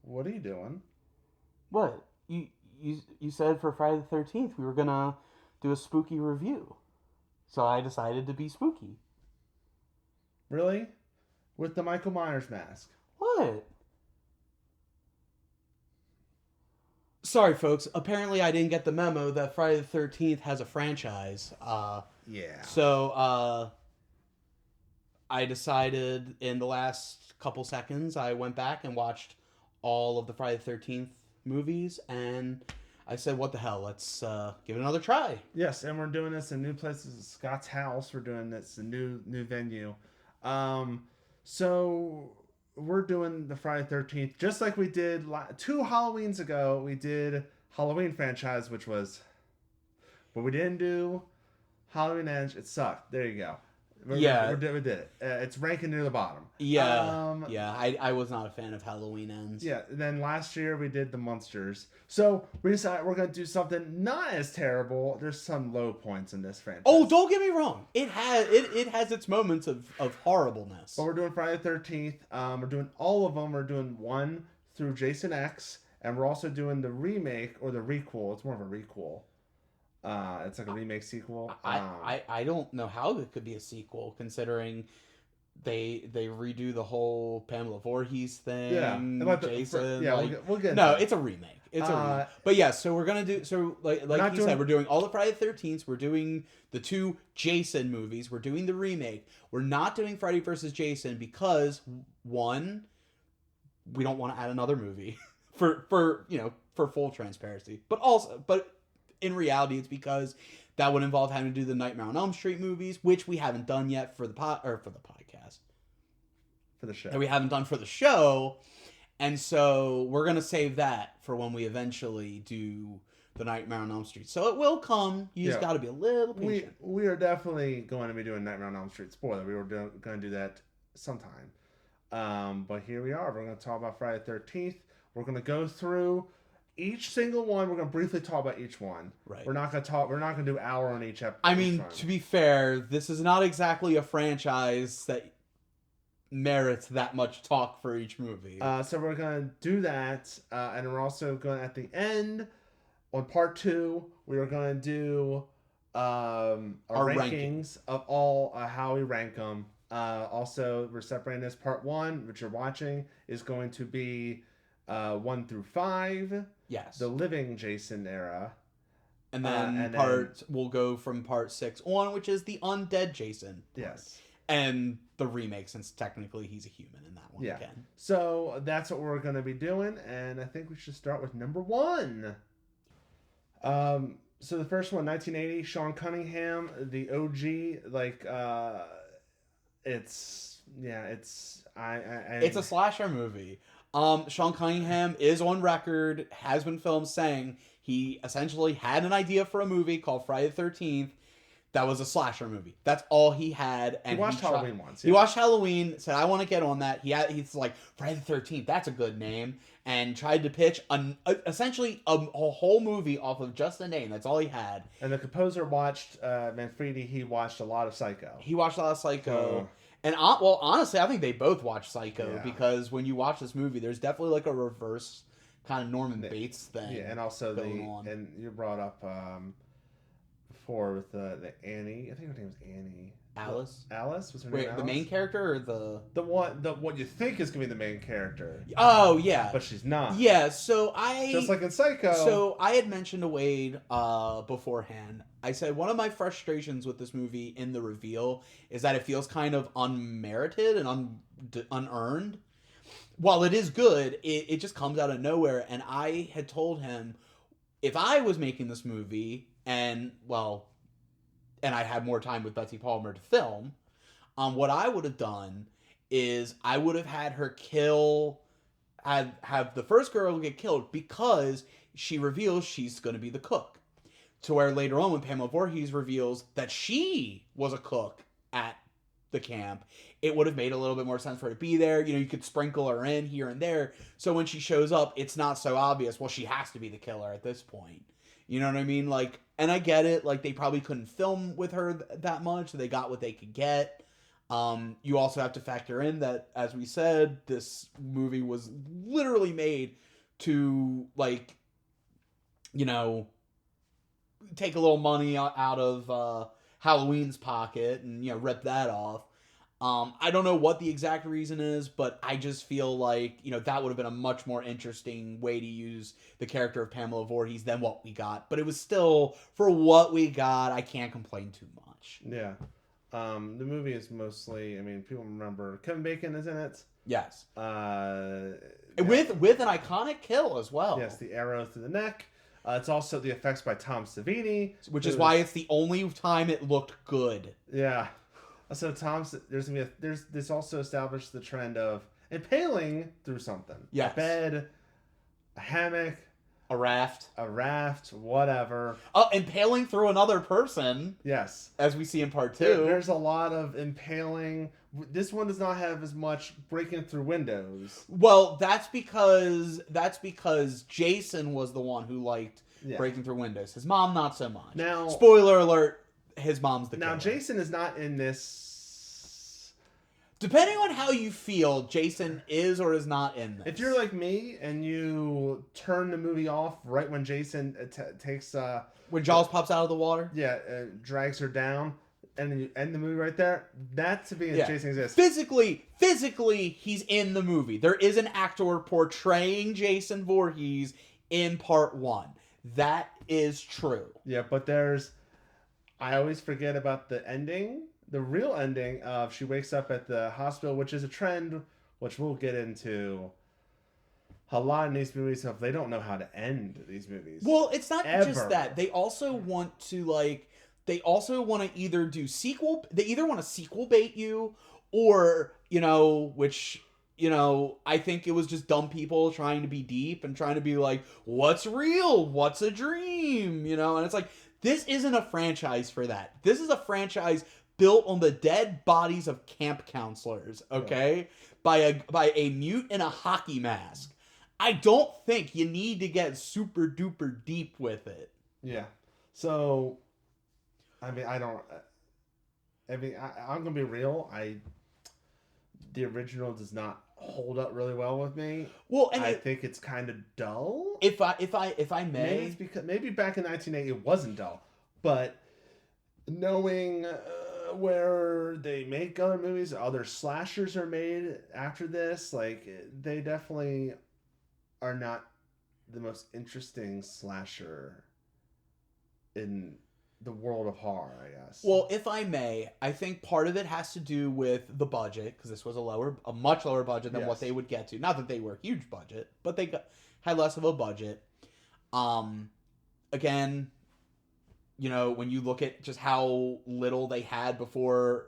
What are you doing? What? You said for Friday the 13th we were gonna do a spooky review. So I decided to be spooky. Really? With the Michael Myers mask? What? Sorry, folks. Apparently, I didn't get the memo that Friday the 13th has a franchise. Yeah. So I decided in the last couple seconds, I went back and watched all of the Friday the 13th movies, and I said, what the hell? Let's give it another try. Yes, and we're doing this in new places. Scott's house. We're doing this a new venue. Um, so we're doing the Friday 13th just like we did 2 Halloweens ago. We did Halloween franchise, which was, but we didn't do Halloween Ends. It sucked. There you go. Yeah. We did it. It's ranking near the bottom. Yeah. I was not a fan of Halloween Ends. Yeah. Then last year we did the Monsters. So we decided we're gonna do something not as terrible. There's some low points in this franchise. Oh, don't get me wrong. It has its moments of horribleness. But we're doing Friday the 13th. We're doing all of them. We're doing 1 through Jason X, and we're also doing the remake or the requel. It's more of a requel. It's like a remake sequel. I don't know how it could be a sequel, considering they redo the whole Pamela Voorhees thing. Yeah, Jason. we'll get. No, it's a remake. It's a remake. But yeah, so we're gonna do like you said, we're doing all the Friday the 13th. We're doing the 2 Jason movies. We're doing the remake. We're not doing Freddy versus Jason because, one, we don't want to add another movie for full transparency. But in reality, it's because that would involve having to do the Nightmare on Elm Street movies, which we haven't done yet for the podcast. For the show. That we haven't done for the show. And so we're going to save that for when we eventually do the Nightmare on Elm Street. So it will come. You just got to be a little patient. We are definitely going to be doing Nightmare on Elm Street. Spoiler, we were going to do that sometime. But here we are. We're going to talk about Friday the 13th. We're going to go through each single one. We're going to briefly talk about each one. Right. We're not going to do an hour on each episode. I mean, to be fair, this is not exactly a franchise that merits that much talk for each movie. So we're going to do that. And we're also going to, at the end, on part 2, we are going to do our rankings of all, how we rank them. Also, we're separating this. Part 1, which you're watching, is going to be 1 through 5. Yes. The living Jason era. And then we'll go from part 6 on, which is the undead Jason. Yes. And the remake, since technically he's a human in that one again. So that's what we're going to be doing, and I think we should start with number 1. So the first one, 1980, Sean Cunningham, the OG, it's a slasher movie. Sean Cunningham is on record, has been filmed, saying he essentially had an idea for a movie called Friday the 13th that was a slasher movie. That's all he had. And he watched Halloween once. Yeah. He watched Halloween, said, I want to get on that. He's like, Friday the 13th, that's a good name. And tried to pitch essentially a whole movie off of just the name. That's all he had. And the composer watched Manfredi. He watched a lot of Psycho. And honestly, I think they both watched Psycho because when you watch this movie, there's definitely like a reverse kind of Norman Bates thing. Yeah, and also and you brought up before with the Annie. I think her name was Annie. Alice was her name. Alice? The main character or the what you think is gonna be the main character? Oh yeah, but she's not. Yeah, so just like in Psycho. So I had mentioned to Wade beforehand. I said one of my frustrations with this movie in the reveal is that it feels kind of unmerited and unearned. While it is good, it just comes out of nowhere. And I had told him if I was making this movie and I had more time with Betsy Palmer to film, what I would have done is I would have had her have the first girl get killed because she reveals she's going to be the cook. To where later on when Pamela Voorhees reveals that she was a cook at the camp, it would have made a little bit more sense for her to be there. You know, you could sprinkle her in here and there. So when she shows up, it's not so obvious, well, she has to be the killer at this point. You know what I mean? And I get it. They probably couldn't film with her that much. So they got what they could get. You also have to factor in that, as we said, this movie was literally made to, like, you know, take a little money out of Halloween's pocket and, you know, rip that off. I don't know what the exact reason is, but I just feel like, you know, that would have been a much more interesting way to use the character of Pamela Voorhees than what we got. But it was still, for what we got, I can't complain too much. Yeah. The movie is mostly, I mean, people remember Kevin Bacon is in it. Yes. With an iconic kill as well. Yes, the arrow through the neck. It's also the effects by Tom Savini. Which is why it's the only time it looked good. Yeah. So this also established the trend of impaling through something. Yes. A bed, a hammock, a raft, whatever. Impaling through another person. Yes. As we see in part 2. There's a lot of impaling. This one does not have as much breaking through windows. Well, that's because Jason was the one who liked breaking through windows. His mom, not so much. Now, spoiler alert, his mom's the killer. Now, Jason is not in this. Depending on how you feel, Jason is or is not in this. If you're like me and you turn the movie off right when Jason takes... when Jaws pops out of the water? Yeah, drags her down, and then you end the movie right there, that to me is Jason exists. Physically, he's in the movie. There is an actor portraying Jason Voorhees in part 1. That is true. Yeah, but I always forget about the ending. The real ending of she wakes up at the hospital, which is a trend, which we'll get into a lot in these movies. If they don't know how to end these movies. Well, it's not ever. Just that. They also want to either do sequel. They either want to sequel bait you, or, you know, which, you know, I think it was just dumb people trying to be deep and trying to be like, what's real? What's a dream? You know, and it's like, this isn't a franchise for that. This is a franchise built on the dead bodies of camp counselors, okay? Yeah. By a mute in a hockey mask. I don't think you need to get super duper deep with it. Yeah. So, I mean, I'm gonna be real. The original does not hold up really well with me. Well, and I think it's kind of dull. If I may, maybe it's because back in 1980 it wasn't dull, but knowing where they make other movies, other slashers are made after this, like, they definitely are not the most interesting slasher in the world of horror, I guess. Well, if I may, I think part of it has to do with the budget, because this was a much lower budget than what they would get to. Not that they were a huge budget, but they had less of a budget. Again, you know, when you look at just how little they had before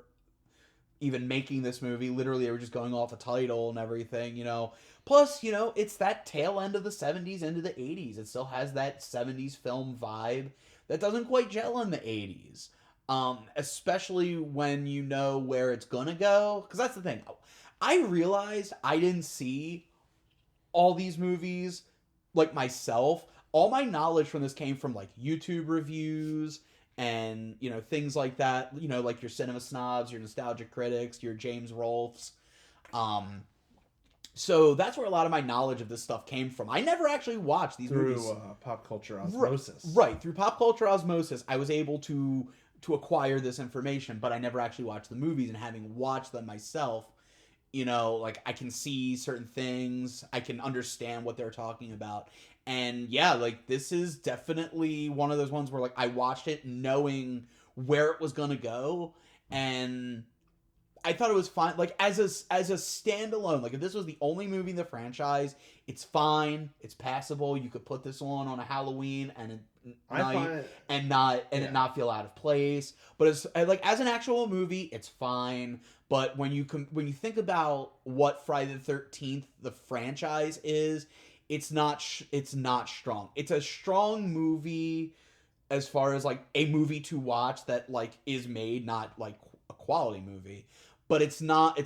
even making this movie, literally they were just going off a title and everything, you know. Plus, you know, it's that tail end of the 70s into the 80s. It still has that 70s film vibe that doesn't quite gel in the 80s. Especially when you know where it's gonna go. Because that's the thing. I realized I didn't see all these movies like myself. All my knowledge from this came from, like, YouTube reviews and, you know, things like that. You know, like your Cinema Snobs, your Nostalgia Critics, your James Rolfes. So that's where a lot of my knowledge of this stuff came from. I never actually watched these movies. Through pop culture osmosis. Right. Through pop culture osmosis, I was able to acquire this information, but I never actually watched the movies. And having watched them myself, you know, like, I can see certain things. I can understand what they're talking about. And yeah, like, this is definitely one of those ones where, like, I watched it knowing where it was going to go. And I thought it was fine. Like, as a standalone, like, if this was the only movie in the franchise, it's fine. It's passable. You could put this on a Halloween and it not feel out of place. But it's like, as an actual movie, it's fine. But when you think about what Friday the 13th the franchise is, it's not strong. It's a strong movie as far as, like, a movie to watch that, like, is made, not like a quality movie. But it's not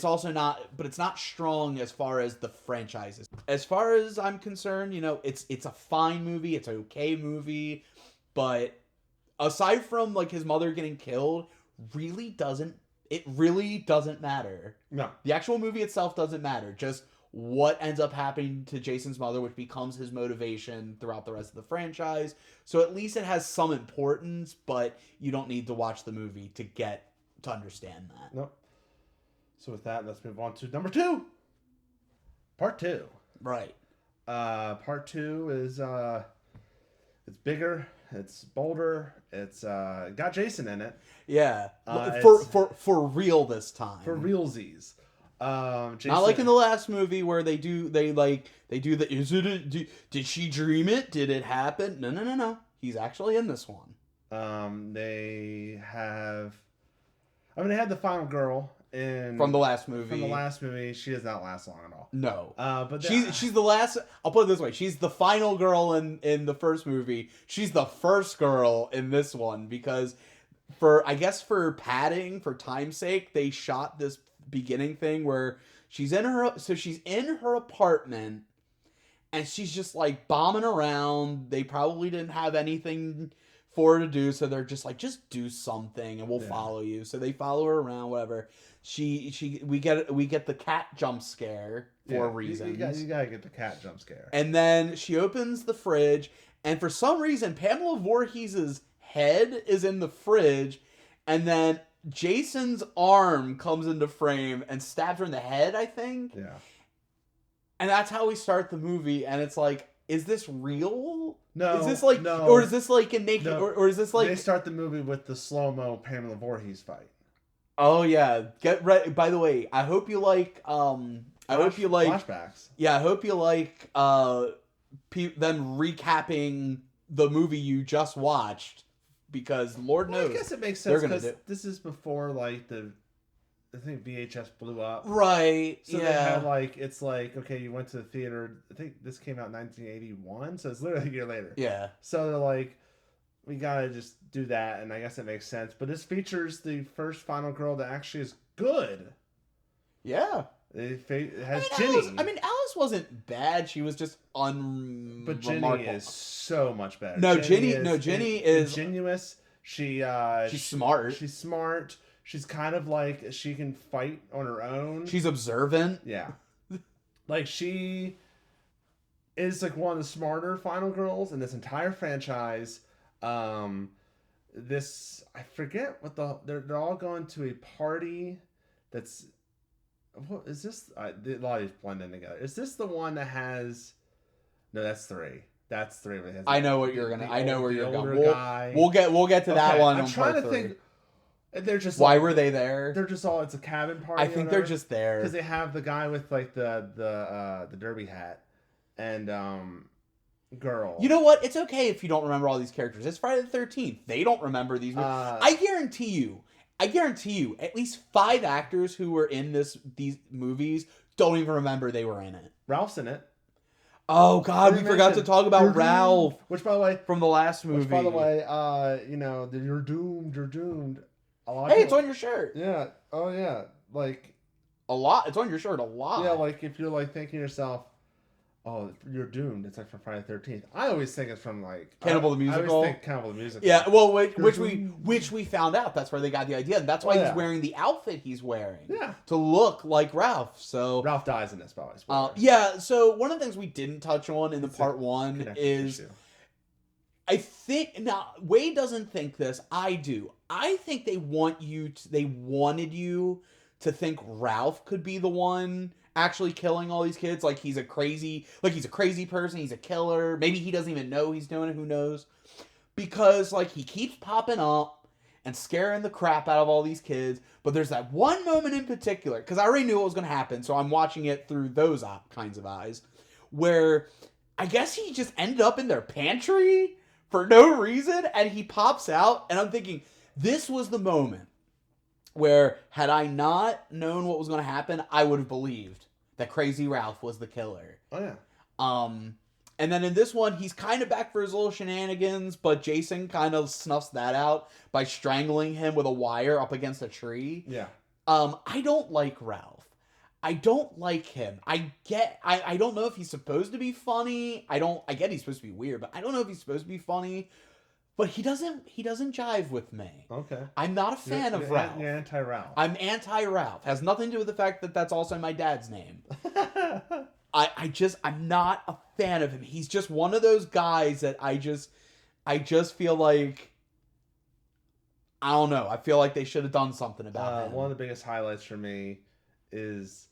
strong as far as the franchise is. As far as I'm concerned, you know, it's a fine movie, it's an okay movie, but aside from, like, his mother getting killed, really doesn't it really doesn't matter. No. The actual movie itself doesn't matter. Just what ends up happening to Jason's mother, which becomes his motivation throughout the rest of the franchise. So at least it has some importance, but you don't need to watch the movie to understand that. Nope. So with that, let's move on to number 2. Part 2. Right. Part 2 is it's bigger, it's bolder, it's got Jason in it. Yeah. For real this time. For realsies. Jason, not like in the last movie where they do the did she dream it? Did it happen? No. He's actually in this one. They had the final girl from the last movie. From the last movie, she does not last long at all. No. But she's the last. I'll put it this way: she's the final girl in the first movie. She's the first girl in this one because for padding, for time's sake, they shot this beginning thing where she's in her apartment and she's just like bombing around. They probably didn't have anything for her to do, so they're just like, just do something and we'll follow you. So they follow her around, whatever. We get the cat jump scare for reasons. You gotta get the cat jump scare. And then she opens the fridge, and for some reason Pamela Voorhees' head is in the fridge, and then Jason's arm comes into frame and stabs her in the head, I think. Yeah. And that's how we start the movie, and it's like, is this real? No. Is this like, no, or is this like a naked, no. or is this like... They start the movie with the slow-mo Pamela Voorhees fight. Oh, yeah. Get ready. By the way, I hope you like, flashbacks. Yeah, I hope you like, them recapping the movie you just watched. Because Lord knows, I guess it makes sense because this is before I think VHS blew up, right? So they had it's like, okay, you went to the theater. I think this came out in 1981, so it's literally a year later. Yeah. So they're like, we gotta just do that, and I guess it makes sense. But this features the first final girl that actually is good. Yeah. It has Ginny. Alice wasn't bad. She was just unremarkable. But Ginny is so much better. Ginny is ingenuous. She's smart. She's smart. She's kind of like, she can fight on her own. She's observant. Yeah. Like, she is like one of the smarter final girls in this entire franchise. I forget what they're all going to a party that's... What is this? A lot of these blend in together. Is this the one that has? No, that's 3. That's 3. I know what you're gonna. I know where you're going. Guy. We'll get to that one. I'm trying to think. They're just. Why were they there? They're just all. It's a cabin party. I think they're just there because they have the guy with like the derby hat and girl. You know what? It's okay if you don't remember all these characters. It's Friday the 13th. They don't remember these. I guarantee you, at least 5 actors who were in these movies don't even remember they were in it. Ralph's in it. Oh God, we forgot to talk about Ralph. Which, by the way, from the last movie. Which, by the way, you're doomed. You're doomed. Hey, it's on your shirt. Yeah. Oh yeah. Like a lot. It's on your shirt a lot. Yeah. Like if you're like thinking to yourself, oh, you're doomed. It's like from Friday the 13th. I always think it's from like Cannibal the Musical. I always think Cannibal the Musical. Yeah, well, which we found out that's where they got the idea, and that's why he's wearing the outfit he's wearing. Yeah, to look like Ralph. So Ralph dies in this, by the way. Yeah. So one of the things we didn't touch on in the part 1 is, I think now Wade doesn't think this. I do. I think they wanted you to think Ralph could be the one actually killing all these kids. Like he's a crazy person, he's a killer. Maybe he doesn't even know he's doing it, who knows? Because like he keeps popping up and scaring the crap out of all these kids. But there's that one moment in particular, because I already knew what was going to happen, so I'm watching it through those kinds of eyes, where I guess he just ended up in their pantry for no reason, and he pops out, and I'm thinking, this was the moment where, had I not known what was going to happen, I would have believed that Crazy Ralph was the killer. Oh, yeah. And then in this one, he's kind of back for his little shenanigans, but Jason kind of snuffs that out by strangling him with a wire up against a tree. Yeah. I don't like Ralph. I don't like him. I don't know if he's supposed to be funny. I get he's supposed to be weird, but I don't know if he's supposed to be funny. But he doesn't jive with me. Okay. I'm not a fan of Ralph. You're anti-Ralph. I'm anti-Ralph. Has nothing to do with the fact that that's also my dad's name. I'm not a fan of him. He's just one of those guys that I just feel like, I don't know. I feel like they should have done something about him. One of the biggest highlights for me is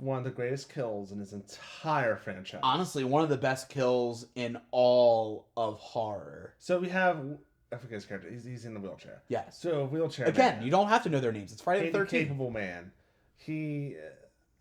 one of the greatest kills in his entire franchise. Honestly, one of the best kills in all of horror. So we have, I forget his character. He's in the wheelchair. Yes. So wheelchair. Again, man, you don't have to know their names. It's Friday the 13th. Capable man. He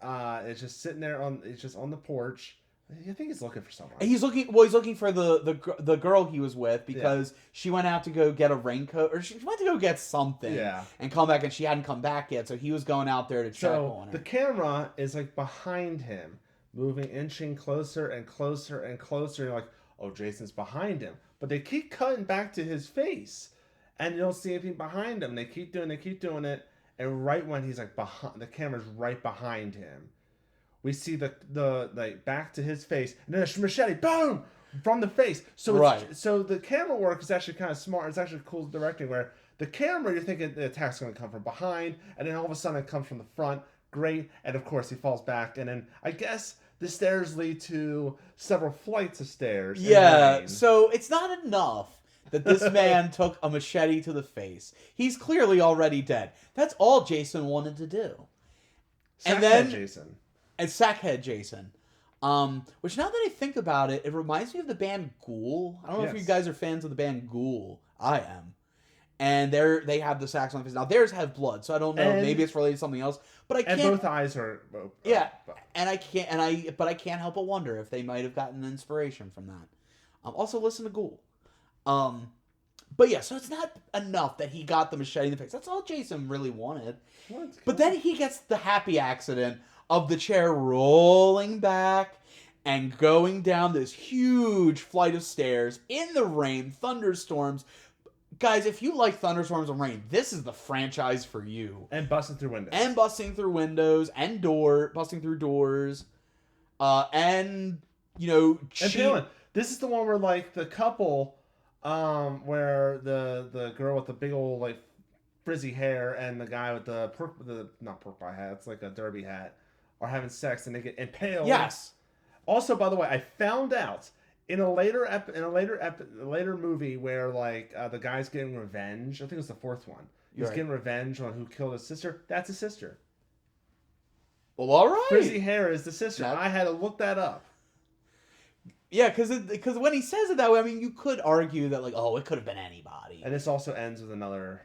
is just sitting there he's just on the porch. I think he's looking for someone. He's looking for the girl he was with because she went out to go get a raincoat, or she went to go get something. Yeah. And come back, and she hadn't come back yet, so he was going out there to check on her. The camera is like behind him, moving, inching closer and closer and closer. You're like, oh, Jason's behind him. But they keep cutting back to his face, and you don't see anything behind him. They keep doing it, and right when he's like behind, the camera's right behind him. We see the like back to his face, and then a machete, boom, from the face. So so the camera work is actually kind of smart. It's actually cool directing where the camera, you're thinking the attack's going to come from behind, and then all of a sudden it comes from the front. Great, and of course he falls back, and then I guess the stairs lead to several flights of stairs. Yeah, so it's not enough that this man took a machete to the face. He's clearly already dead. That's all Jason wanted to do. Jason. And Sackhead Jason. Which now that I think about it, it reminds me of the band Ghoul. I don't know if you guys are fans of the band Ghoul. I am. And they have the sax on the face. Now theirs have blood, so I don't know. Maybe it's related to something else. But I can't. And both eyes are. And I can't. But I can't help but wonder if they might have gotten inspiration from that. Also, listen to Ghoul. But yeah, so it's not enough that he got the machete in the face. That's all Jason really wanted. But then he gets the happy accident of the chair rolling back and going down this huge flight of stairs in the rain, thunderstorms. Guys, if you like thunderstorms and rain, this is the franchise for you. And busting through windows. And busting through doors. And, you know... And this is the one where, like, the couple, where the girl with the big old, like, frizzy hair and the guy with not pork pie hat, it's like a derby hat, are having sex and they get impaled. Yes. Also, by the way, I found out in a later movie where like the guy's getting revenge. I think it was the fourth one. He's getting revenge on who killed his sister. That's his sister. Well, all right. Frizzy hair is the sister. I had to look that up. Yeah, because when he says it that way, I mean, you could argue that like, oh, it could have been anybody. And this also ends with another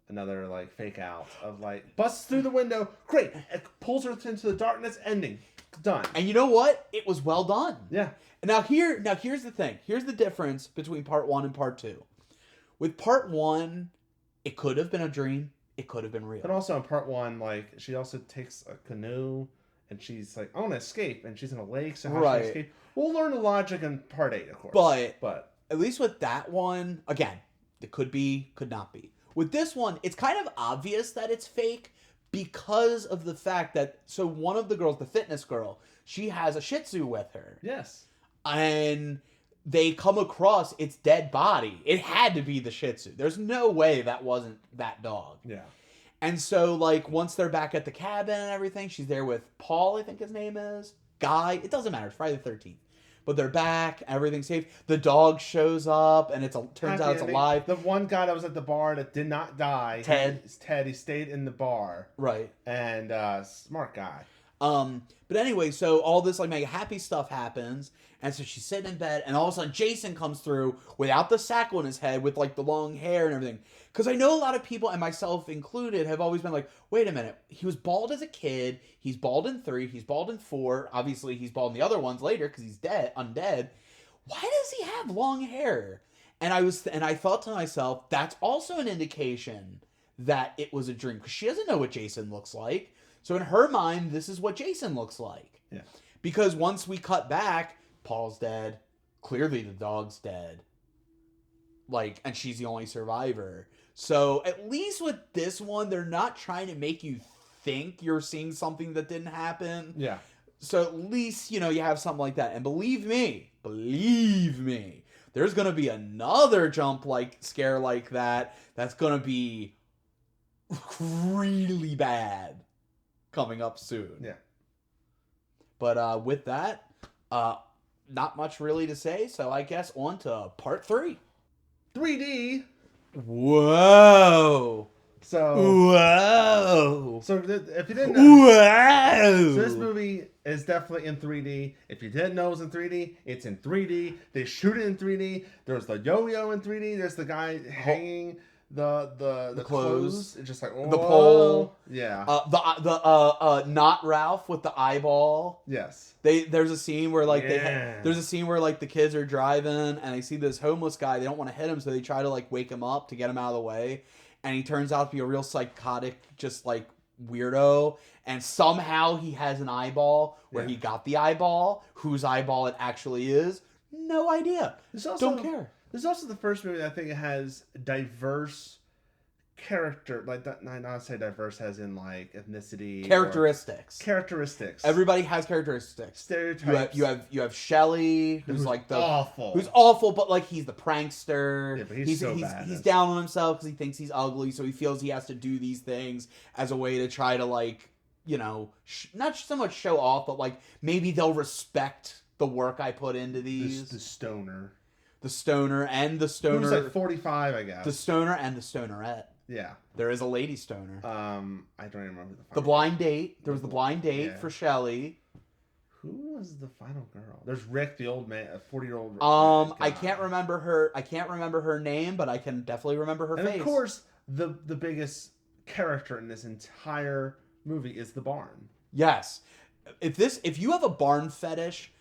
like fake out of like busts through the window, great, it pulls her into the darkness, ending, done. And you know what? It was well done. Yeah. Now here's the thing. Here's the difference between part 1 and part 2. With part 1, it could have been a dream. It could have been real. But also in part 1, like she also takes a canoe and she's like, I want to escape, and she's in a lake, so how should she escape? We'll learn the logic in part 8, of course. But at least with that one, again, it could be, could not be. With this one, it's kind of obvious that it's fake because of the fact that, so one of the girls, the fitness girl, she has a Shih Tzu with her. Yes. And they come across its dead body. It had to be the Shih Tzu. There's no way that wasn't that dog. Yeah. And so, like, once they're back at the cabin and everything, she's there with Paul, I think his name is. Guy. It doesn't matter. It's Friday the 13th. But they're back, everything's safe. The dog shows up, and turns out it's alive. The one guy that was at the bar that did not die, Ted. He stayed in the bar. Right. And smart guy. But anyway, so all this like mega happy stuff happens, and so she's sitting in bed, and all of a sudden Jason comes through without the sack on his head, with like the long hair and everything. Because I know a lot of people, and myself included, have always been like, wait a minute, he was bald as a kid, he's bald in 3, he's bald in 4, obviously he's bald in the other ones later because he's undead. Why does he have long hair? And I thought to myself, that's also an indication that it was a dream, because she doesn't know what Jason looks like. So in her mind, this is what Jason looks like. Yeah. Because once we cut back, Paul's dead. Clearly the dog's dead. Like, and she's the only survivor. So at least with this one, they're not trying to make you think you're seeing something that didn't happen. Yeah. So at least, you know, you have something like that. And believe me, there's gonna be another jump scare like that. That's gonna be really bad coming up soon. Yeah. But with that, not much really to say. So I guess on to part 3. 3D. Whoa. So if you didn't know, Whoa. so this movie is definitely in 3D. If you didn't know it was in 3D, it's in 3D. They shoot it in 3D. There's the yo-yo in 3D. There's the guy hanging the clothes. It's just like, oh, the pole. Yeah. Not Ralph with the eyeball. Yes. There's a scene where Yeah. there's a scene where the kids are driving and they see this homeless guy. They don't want to hit him, so they try to wake him up to get him out of the way. And he turns out to be a real psychotic, just weirdo. And somehow he has an eyeball. Where he got the eyeball, whose eyeball it actually is, no idea. Don't care. This is also the first movie that I think it has diverse character, not say diverse as in ethnicity. Characteristics. Everybody has characteristics. Stereotypes. You have Shelley, who's awful. Who's awful, but he's the prankster. Yeah, but he's so bad. He's down on himself because he thinks he's ugly, so he feels he has to do these things as a way to try to not so much show off, but maybe they'll respect the work I put into these. The stoner. The stoner and the stoner. Who's 45, I guess. The stoner and the stonerette. Yeah. There is a lady stoner. I don't even remember the blind date. There was the blind date for Shelley. Who was the final girl? There's Rick, the old man, a 40-year-old. I can't remember her name, but I can definitely remember her face. And of course, the biggest character in this entire movie is the barn. Yes. If you have a barn fetish,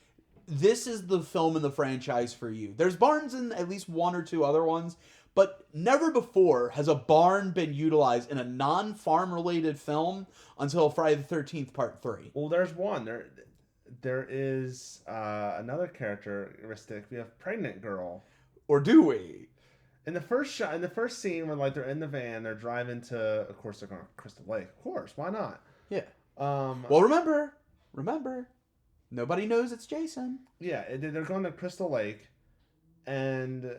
this is the film in the franchise for you. There's barns in at least one or two other ones, but never before has a barn been utilized in a non-farm related film until Friday the 13th Part 3. Well, there's one. There is another characteristic. We have pregnant girl. Or do we? In the first scene when they're in the van, they're driving to, of course they're going to Crystal Lake. Of course, why not? Yeah. Well, remember, nobody knows it's Jason. Yeah, they're going to Crystal Lake, and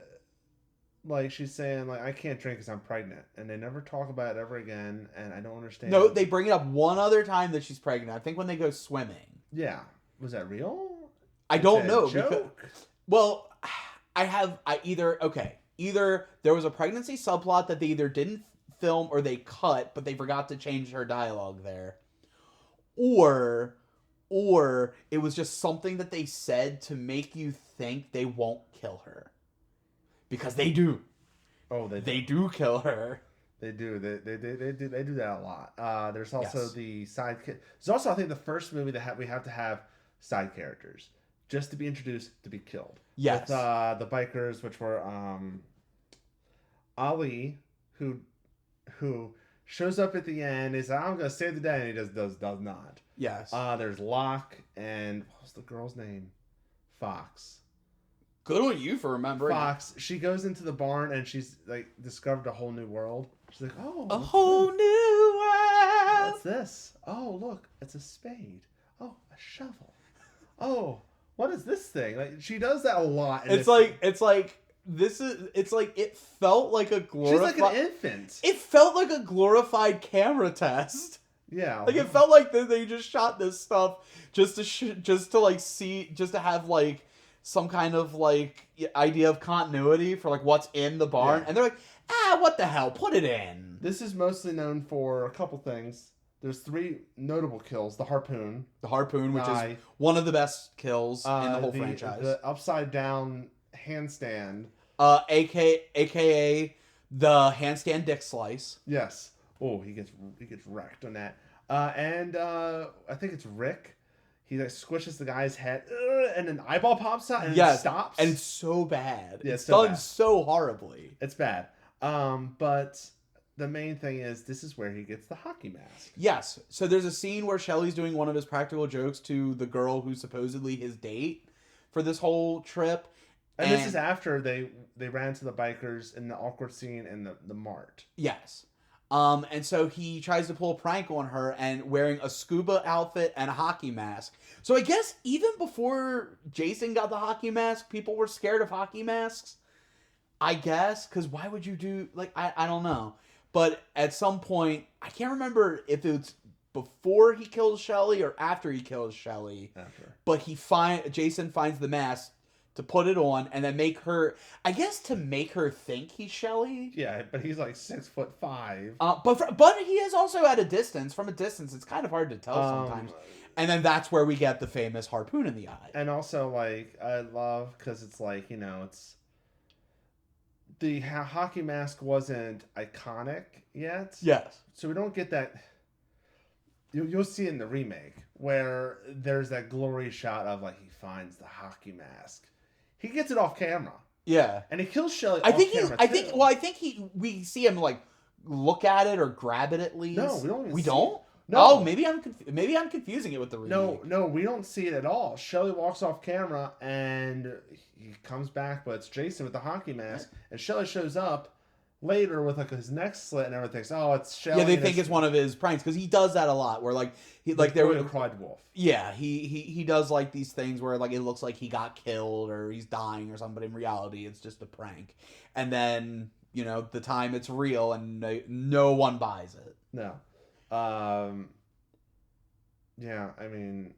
she's saying I can't drink because I'm pregnant, and they never talk about it ever again, and I don't understand. No, they bring it up one other time that she's pregnant. I think when they go swimming. Yeah, was that real? I don't know. Joke? Either there was a pregnancy subplot that they either didn't film or they cut, but they forgot to change her dialogue there, or it was just something that they said to make you think they won't kill her. Because they do. Oh, they do kill her. They do. They do that a lot. There's also the side. There's also, I think, the first movie that we have to have side characters just to be introduced to be killed. Yes. With the bikers, which were Ali, who shows up at the end. Is I'm gonna save the day, and he does not. Yes. There's Locke and what was the girl's name? Fox. Good on you for remembering. Fox. She goes into the barn and she's discovered a whole new world. She's like, oh, a whole new world. What's this? Oh, look, it's a spade. Oh, a shovel. Oh, what is this thing? She does that a lot. It felt like a glorified. She's like an infant. It felt like a glorified camera test. Yeah. It felt like they just shot this stuff just to have some kind of idea of continuity for what's in the barn, and they're like, what the hell, put it in. This is mostly known for a couple things. There's 3 notable kills. The harpoon, which is one of the best kills in the whole franchise. The upside down handstand, aka the handstand dick slice. Yes. Oh, he gets wrecked on that. And I think it's Rick. He squishes the guy's head, and an eyeball pops out, and it stops. And it's so bad. Yeah, it's done so horribly. It's bad. But the main thing is, this is where he gets the hockey mask. Yes. So there's a scene where Shelley's doing one of his practical jokes to the girl who's supposedly his date for this whole trip. And this is after they ran to the bikers in the awkward scene in the mart. Yes. And so he tries to pull a prank on her and wearing a scuba outfit and a hockey mask. So I guess even before Jason got the hockey mask, people were scared of hockey masks. I guess, because why would you do, like, I don't know. But at some point, I can't remember if it's before he kills Shelly or after he kills Shelly. After. But Jason finds the mask to put it on and then make her, I guess to make her think he's Shelly. Yeah, but he's like 6'5". But he is also at a distance. From a distance, it's kind of hard to tell sometimes. And then that's where we get the famous harpoon in the eye. And also, like, I love, because it's like, you know, it's... The hockey mask wasn't iconic yet. Yes. So we don't get that... You'll see it in the remake, where there's that glory shot of, like, he finds the hockey mask. He gets it off camera. Yeah. And he kills Shelly I off think camera, I think we see him, like, look at it or grab it at least. No, we don't even We see don't? it. No. Oh, maybe I'm confusing it with the remake. No, we don't see it at all. Shelly walks off camera and he comes back, but it's Jason with the hockey mask, and Shelly shows up later with like his neck slit and everything. Oh, it's Shelly. Yeah, they think it's one of his pranks because he does that a lot. Where like there was cried wolf. Yeah, he does like these things where like it looks like he got killed or he's dying or something, but in reality it's just a prank. And then the time it's real and no one buys it. No. Yeah, I mean,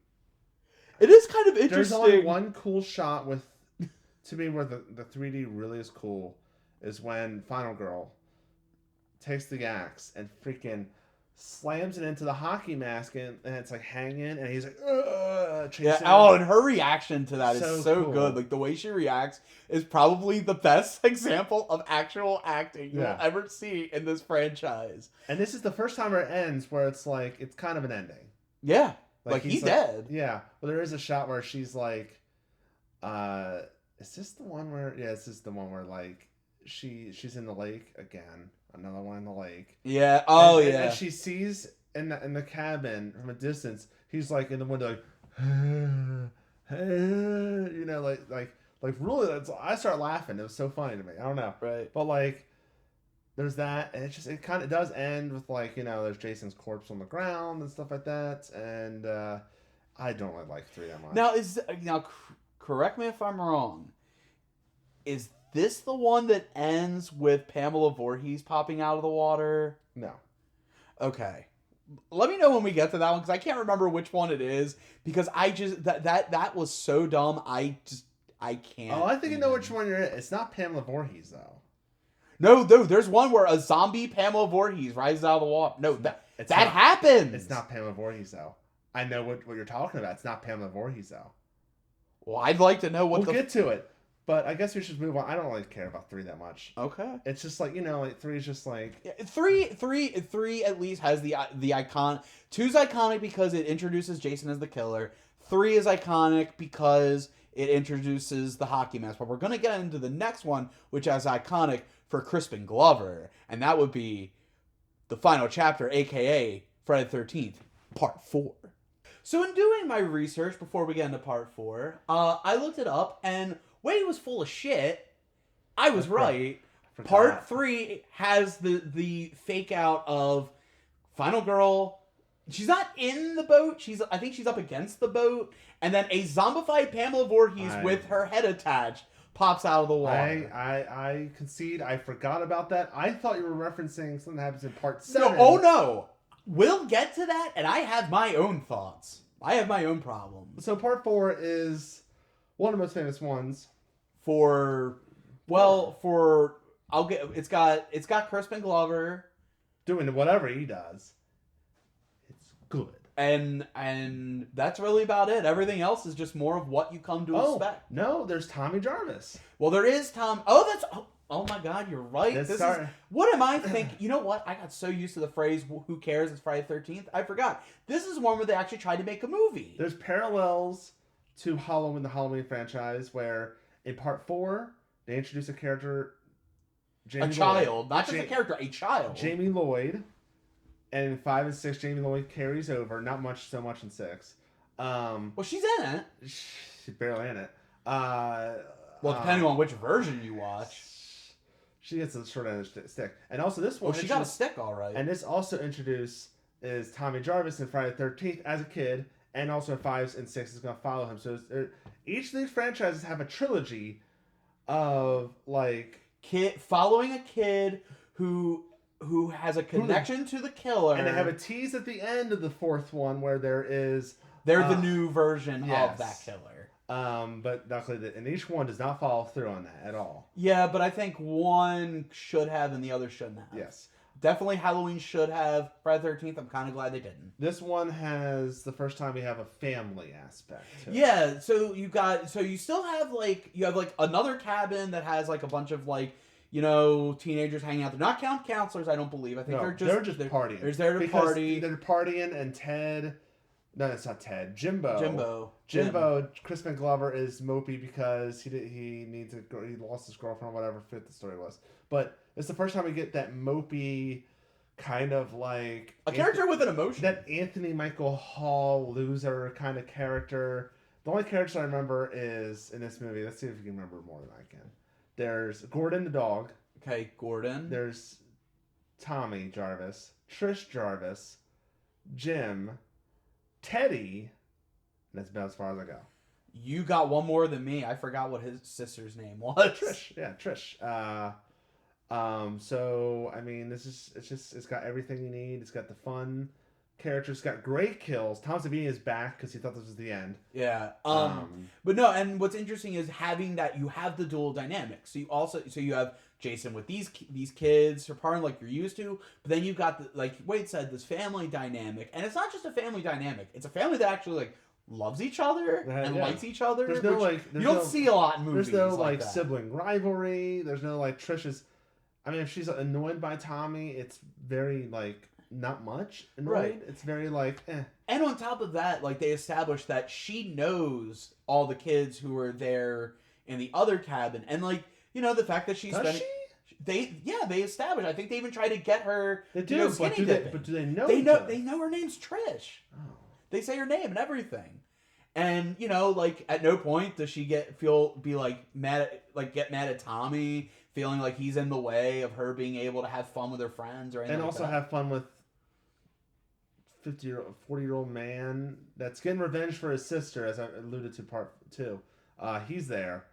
it is kind of interesting. There's only one cool shot to me where the 3D really is cool is when Final Girl takes the axe and freaking slams it into the hockey mask and it's like hanging and he's like, yeah. Oh, and her reaction to that is so cool. Good. Like the way she reacts is probably the best example of actual acting you'll ever see in this franchise. And this is the first time it ends where it's like it's kind of an ending. Yeah, like he's dead. Yeah, well, there is a shot where she's like, is this the one where? Yeah, this is the one where like she's in the lake again. Another one in the lake. Yeah. And she sees in the cabin from a distance. He's like in the window, like like really. I start laughing. It was so funny to me. I don't know. Right. But like, there's that, and it kind of does end with like there's Jason's corpse on the ground and stuff like that, and I don't really like 3 that much. Now correct me if I'm wrong. Is this the one that ends with Pamela Voorhees popping out of the water? No. Okay. Let me know when we get to that one because I can't remember which one it is because I just that was so dumb. I can't. Oh, I think I know which one you're in. It's not Pamela Voorhees though. No, there's one where a zombie Pamela Voorhees rises out of the water. No, that happens. It's not Pamela Voorhees though. I know what you're talking about. It's not Pamela Voorhees though. Well, I'd like to know what we'll get to it. But I guess we should move on. I don't really care about 3 that much. Okay. It's just like, like 3 is just like... Yeah, 3 at least has the icon. 2's iconic because it introduces Jason as the killer. 3 is iconic because it introduces the hockey mask. But we're going to get into the next one, which is iconic for Crispin Glover. And that would be the final chapter, a.k.a. Friday the 13th, Part 4. So in doing my research before we get into Part 4, I looked it up and... Wade was full of shit. I was right. Part 3 has the fake out of Final Girl. She's not in the boat. I think she's up against the boat. And then a zombified Pamela Voorhees with her head attached pops out of the water. I concede. I forgot about that. I thought you were referencing something that happens in Part 7. No. We'll get to that, and I have my own thoughts. I have my own problems. So Part 4 is... one of the most famous ones. It's got Crispin Glover doing whatever he does. It's good. And that's really about it. Everything else is just more of what you come to expect. No, there's Tommy Jarvis. Well, there is Tom. Oh my God, you're right. What am I thinking? You know what? I got so used to the phrase "Who cares?" It's Friday the 13th. I forgot. This is one where they actually tried to make a movie. There's parallels to the Halloween franchise, where in Part 4 they introduce a character, a child, not just a character, a child, Jamie Lloyd, and in 5 and 6 Jamie Lloyd carries over. Not so much in 6. Well, she's in it. She's barely in it. Well, depending on which version you watch. She gets a short end of the stick. And also this one... she got a stick, all right. And this also introduced is Tommy Jarvis in Friday the 13th as a kid, and also in 5 and 6 is going to follow him. So each of these franchises have a trilogy of, like... Following a kid who has a connection to the killer. And they have a tease at the end of the 4th one where there is... They're the new version of that killer. But luckily, and each one does not follow through on that at all. Yeah, but I think one should have and the other shouldn't have. Yes. Definitely Halloween should have. Friday the 13th, I'm kind of glad they didn't. This one has the first time we have a family aspect to it. Yeah, so you still have you have another cabin that has like a bunch of teenagers hanging out. They're not counselors, I don't believe. I think they're just partying. They're there to party. They're partying, and Ted... No, it's not Ted. Jimbo. Crispin Glover is mopey because he lost his girlfriend or whatever fit the story was. But it's the first time we get that mopey kind of like a character with an emotion. That Anthony Michael Hall loser kind of character. The only character I remember is in this movie. Let's see if you can remember more than I can. There's Gordon the dog. Okay, Gordon. There's Tommy Jarvis, Trish Jarvis, Jim, Teddy, and that's about as far as I go. You got one more than me. I forgot what his sister's name was. Trish. Yeah, Trish. So I mean, it's got everything you need. It's got the fun characters. It's got great kills. Tom Savini is back because he thought this was the end. Yeah. But no, and what's interesting is having that you have the dual dynamics. So you have Jason with these kids, or part like you're used to, but then you've got like Wade said, this family dynamic, and it's not just a family dynamic; it's a family that actually loves each other and likes each other. There's no you don't see a lot in movies. There's no that. Sibling rivalry. There's no Trish's. I mean, if she's annoyed by Tommy, it's very not much annoyed. Right. It's very eh. And on top of that, they established that she knows all the kids who are there in the other cabin, and the fact that she's spending. They established. I think they even tried to get her. They do, but do they know? They know her name's Trish. Oh. They say her name and everything, and at no point does she get mad at Tommy, feeling like he's in the way of her being able to have fun with her friends or anything. And also have fun with 40-year-old man that's getting revenge for his sister, as I alluded to part 2. He's there.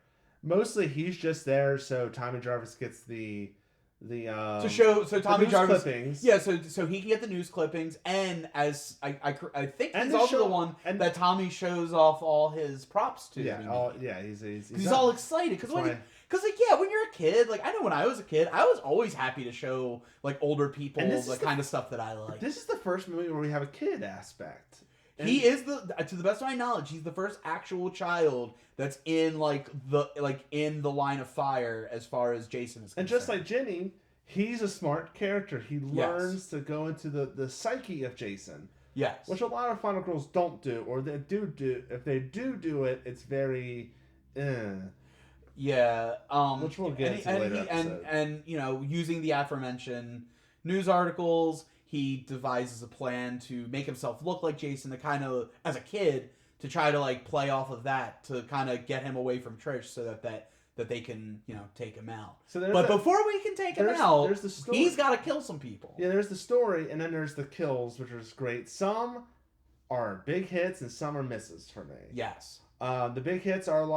Mostly he's just there so Tommy Jarvis gets the Tommy Jarvis clippings. Yeah, so he can get the news clippings, and as I think he's also the one that Tommy shows off all his props to. Yeah, he's all excited because when you're a kid, I know when I was a kid, I was always happy to show older people the kind of stuff that I like. This is the first movie where we have a kid aspect. And he is to the best of my knowledge, he's the first actual child that's in in the line of fire as far as Jason is concerned. And just like Jenny, he's a smart character. He learns to go into the psyche of Jason. Yes. Which a lot of Final Girls don't do, or they do. If they do it, it's very Yeah. Which we'll get into later episode. And using the aforementioned news articles, he devises a plan to make himself look like Jason, to kind of, as a kid, to try to play off of that, to kind of get him away from Trish, so that they can take him out. But before we can take him out, he's got to kill some people. Yeah, there's the story, and then there's the kills, which is great. Some are big hits, and some are misses for me. Yes. The big hits are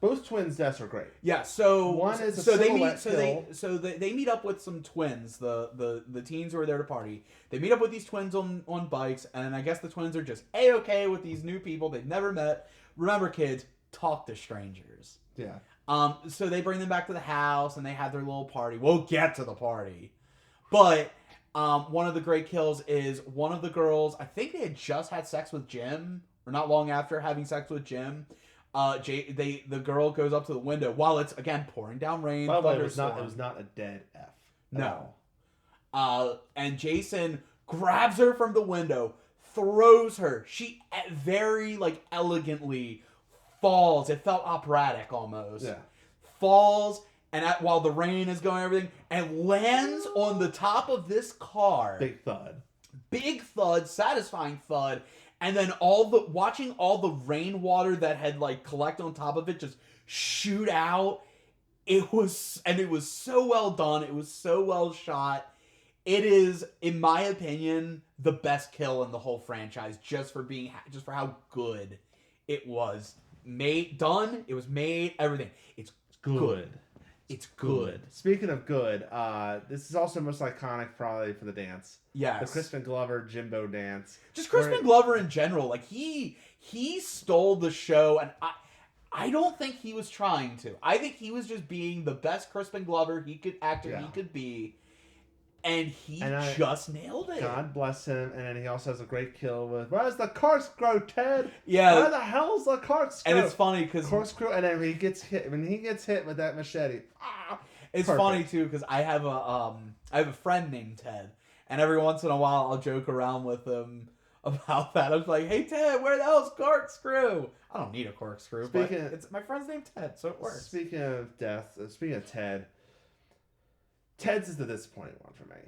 both twins' deaths are great. Yeah, so one is they meet up with some twins. The teens who are there to party. They meet up with these twins on bikes, and I guess the twins are just A-okay with these new people they've never met. Remember, kids, talk to strangers. Yeah. So they bring them back to the house, and they have their little party. We'll get to the party, but one of the great kills is one of the girls. I think they had just had sex with Jim, or not long after having sex with Jim. The girl goes up to the window while it's again pouring down rain. By the way, it was not a dead F. No. And Jason grabs her from the window, throws her. She very elegantly falls. It felt operatic almost. Yeah. Falls while the rain is going, everything, and lands on the top of this car. Big thud, satisfying thud. And then watching all the rainwater that had collected on top of it just shoot out. It was so well done. It was so well shot. It is, in my opinion, the best kill in the whole franchise, just for how good it was done. It was made, everything. It's good. It's good. Speaking of good, this is also most iconic probably for the dance. Yes. The Crispin Glover Jimbo dance. Just Crispin Glover in general. Like, he stole the show, and I don't think he was trying to. I think he was just being the best Crispin Glover he could be. And he just nailed it. God bless him. And then he also has a great kill with, where's the corkscrew, Ted? Yeah. Where the hell's the corkscrew? And it's funny because corkscrew, and then when he gets hit with that machete. It's funny too because I have a friend named Ted, and every once in a while I'll joke around with him about that. I was like, "Hey Ted, where the hell's corkscrew?" I don't need a corkscrew, but it's my friend's name Ted, so it works. Speaking of Ted. Ted's is the disappointing one for me.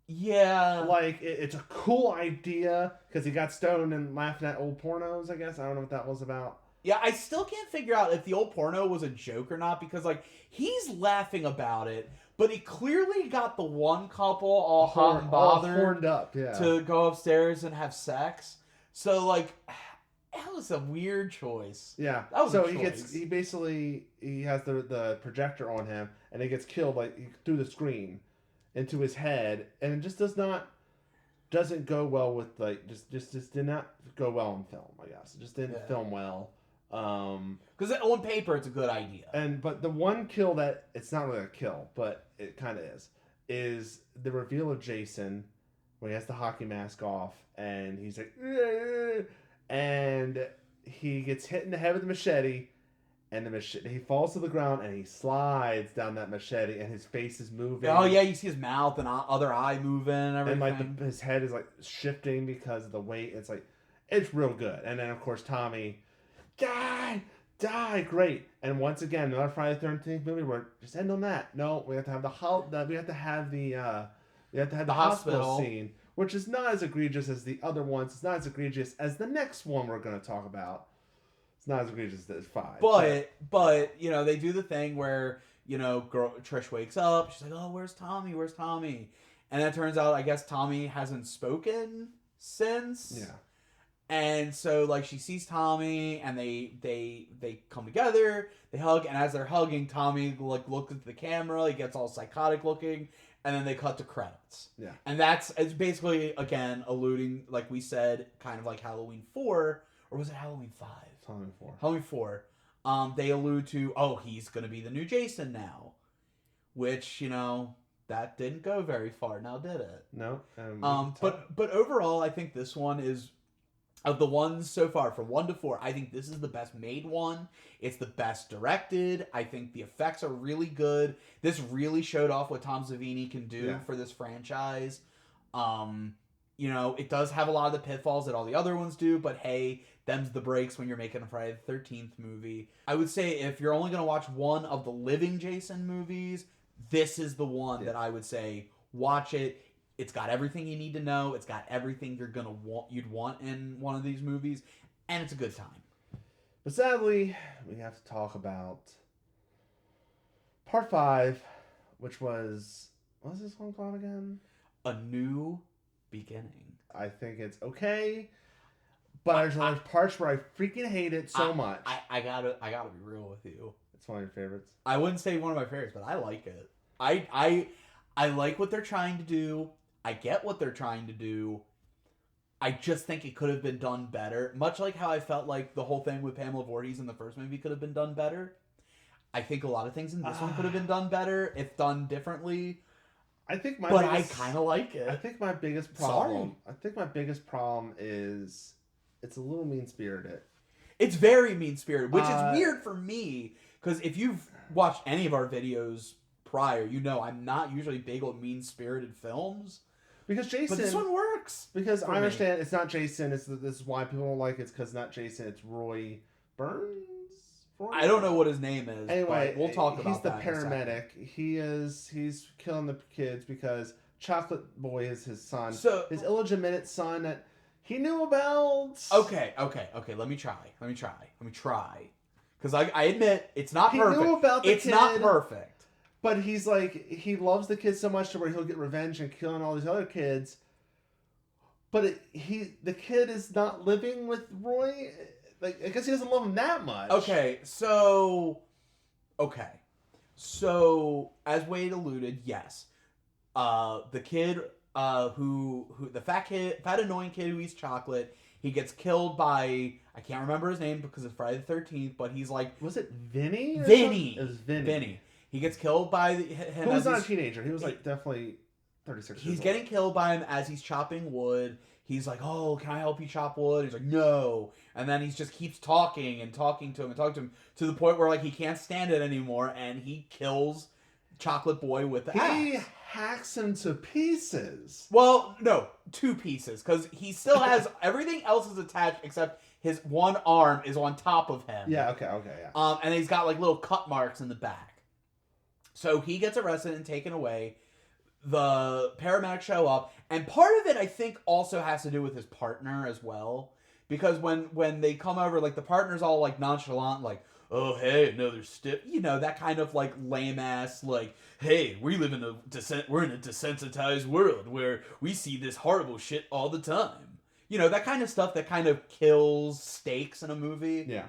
Yeah. Like, it's a cool idea because he got stoned and laughing at old pornos, I guess. I don't know what that was about. Yeah, I still can't figure out if the old porno was a joke or not because, like, he's laughing about it, but he clearly got the one couple all hot and bothered, horned up, to go upstairs and have sex. So, like, that was a weird choice. Yeah. That was so a choice. he has the projector on him, and he gets killed through the screen into his head, and it just doesn't go well with just did not go well in film. I guess it just didn't film well. Because on paper it's a good idea. But the one kill that it's not really a kill, but it kind of is the reveal of Jason when he has the hockey mask off, and he's like. Ugh! And he gets hit in the head with the machete, and he falls to the ground, and he slides down that machete, and his face is moving. Oh yeah, you see his mouth and other eye moving and everything. And his head is shifting because of the weight. It's real good. And then of course Tommy, die, great. And once again, another Friday the 13th movie. We're just end on that. No, we have to have the hospital scene. Which is not as egregious as the other ones. It's not as egregious as the next one we're going to talk about. It's not as egregious as 5. But they do the thing where, Trish wakes up. She's like, oh, where's Tommy? Where's Tommy? And it turns out, I guess, Tommy hasn't spoken since. Yeah. And so, she sees Tommy, and they come together. They hug, and as they're hugging, Tommy, looks at the camera. He gets all psychotic looking. And then they cut to credits. Yeah. And it's basically, again, alluding, like we said, kind of like Halloween 4. Or was it Halloween 5? Halloween 4. Halloween 4. They allude to, he's going to be the new Jason now. Which, that didn't go very far now, did it? No. But overall, I think this one is, of the ones so far, from 1 to 4, I think this is the best made one. It's the best directed. I think the effects are really good. This really showed off what Tom Savini can do for this franchise. It does have a lot of the pitfalls that all the other ones do, but hey, them's the breaks when you're making a Friday the 13th movie. I would say if you're only going to watch one of the living Jason movies, this is the one that I would say watch it. It's got everything you need to know. It's got everything you'd want in one of these movies, and it's a good time. But sadly, we have to talk about Part 5, which was, what was this one called again? A New Beginning. I think it's okay, but there's parts where I freaking hate it so much. I gotta be real with you. It's one of your favorites. I wouldn't say one of my favorites, but I like it. I like what they're trying to do. I get what they're trying to do. I just think it could have been done better. Much like how I felt like the whole thing with Pamela Voorhees in the first movie could have been done better. I think a lot of things in this one could have been done better if done differently. I kind of like it. I think my biggest problem is it's a little mean-spirited. It's very mean-spirited, which is weird for me because if you've watched any of our videos prior, I'm not usually big on mean-spirited films. Because Jason... But this one works. Because I understand it's not Jason. This is why people don't like it. It's because it's not Jason. It's Roy Burns? I don't know what his name is. Anyway, we'll talk about that. He's the paramedic. He's killing the kids because Chocolate Boy is his son. So, his illegitimate son that he knew about. Okay. Let me try. Because I admit, it's not perfect. Knew about the it's kid, not perfect. But he's like, he loves the kid so much to where he'll get revenge and killing all these other kids. But the kid is not living with Roy. Like, I guess he doesn't love him that much. Okay. So, as Wade alluded, yes. The kid, who the fat annoying kid who eats chocolate, he gets killed by, I can't remember his name because it's Friday the 13th, but he's like... Was it Vinny? Vinny. It was Vinny. Vinny. He gets killed by him. He was not a teenager. He was like definitely 36 years old. He's getting killed by him as he's chopping wood. He's like, "Oh, can I help you chop wood?" He's like, "No." And then he just keeps talking to him to the point where like he can't stand it anymore, and he kills Chocolate Boy with the axe. He hacks him to pieces. Well, no, 2 pieces, because he still has everything else is attached except his one arm is on top of him. Yeah. Okay. Yeah. And he's got like little cut marks in the back. So he gets arrested and taken away. The paramedics show up, and part of it I think also has to do with his partner as well, because when they come over, like the partner's all like nonchalant, like, "Oh hey, another stiff," that kind of like lame ass, like, "Hey, we're in a desensitized world where we see this horrible shit all the time," that kind of stuff that kind of kills stakes in a movie. Yeah.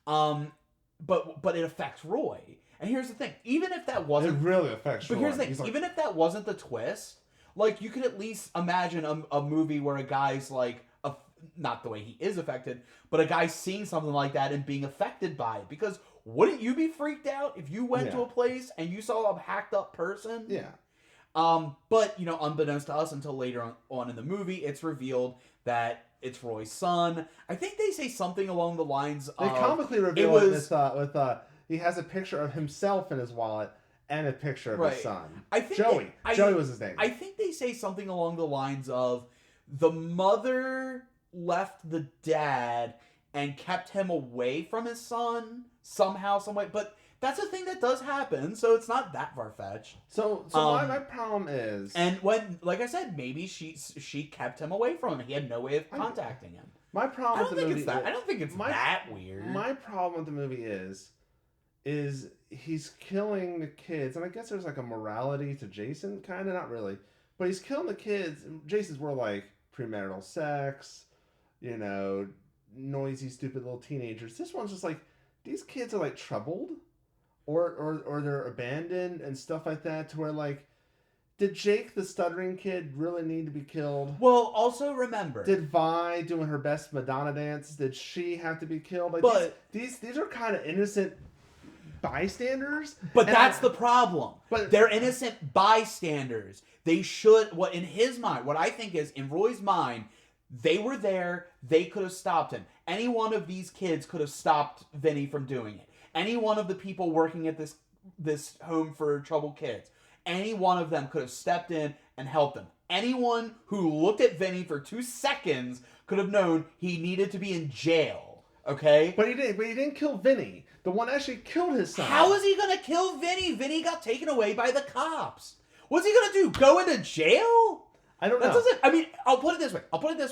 But it affects Roy. And here's the thing, even if that wasn't... It really affects Roy. But here's the thing, even if that wasn't the twist, like, you could at least imagine a movie where a guy's, like, not the way he is affected, but a guy seeing something like that and being affected by it. Because wouldn't you be freaked out if you went to a place and you saw a hacked up person? Yeah. But, unbeknownst to us until later on in the movie, it's revealed that it's Roy's son. I think they say something along the lines of... They comically reveal it with he has a picture of himself in his wallet and a picture of his son. I think Joey. Joey was his name. I think they say something along the lines of the mother left the dad and kept him away from his son somehow, some way. But that's a thing that does happen, so it's not that far-fetched. So my problem is... And when, like I said, maybe she kept him away from him. He had no way of contacting him. My problem with the movie... I don't think it's that weird. My problem with the movie is he's killing the kids, and I guess there's like a morality to Jason, kind of, not really, but he's killing the kids. Jason's more like premarital sex, noisy, stupid little teenagers. This one's just like, these kids are like troubled, or they're abandoned and stuff like that, to where like, did Jake, the stuttering kid, really need to be killed? Well, also remember... Did Vi, doing her best Madonna dance, did she have to be killed? Like, but these are kind of innocent bystanders. But that's the problem. But they're innocent bystanders. They should... in his mind, what I think is, in Roy's mind, they were there, they could have stopped him. Any one of these kids could have stopped Vinny from doing it. Any one of the people working at this home for troubled kids. Any one of them could have stepped in and helped them. Anyone who looked at Vinny for 2 seconds could have known he needed to be in jail. Okay? But he didn't kill Vinny. The one actually killed his son. How is he gonna kill Vinny? Vinny got taken away by the cops. What's he gonna do? Go into jail? I don't know. That doesn't... I mean, I'll put it this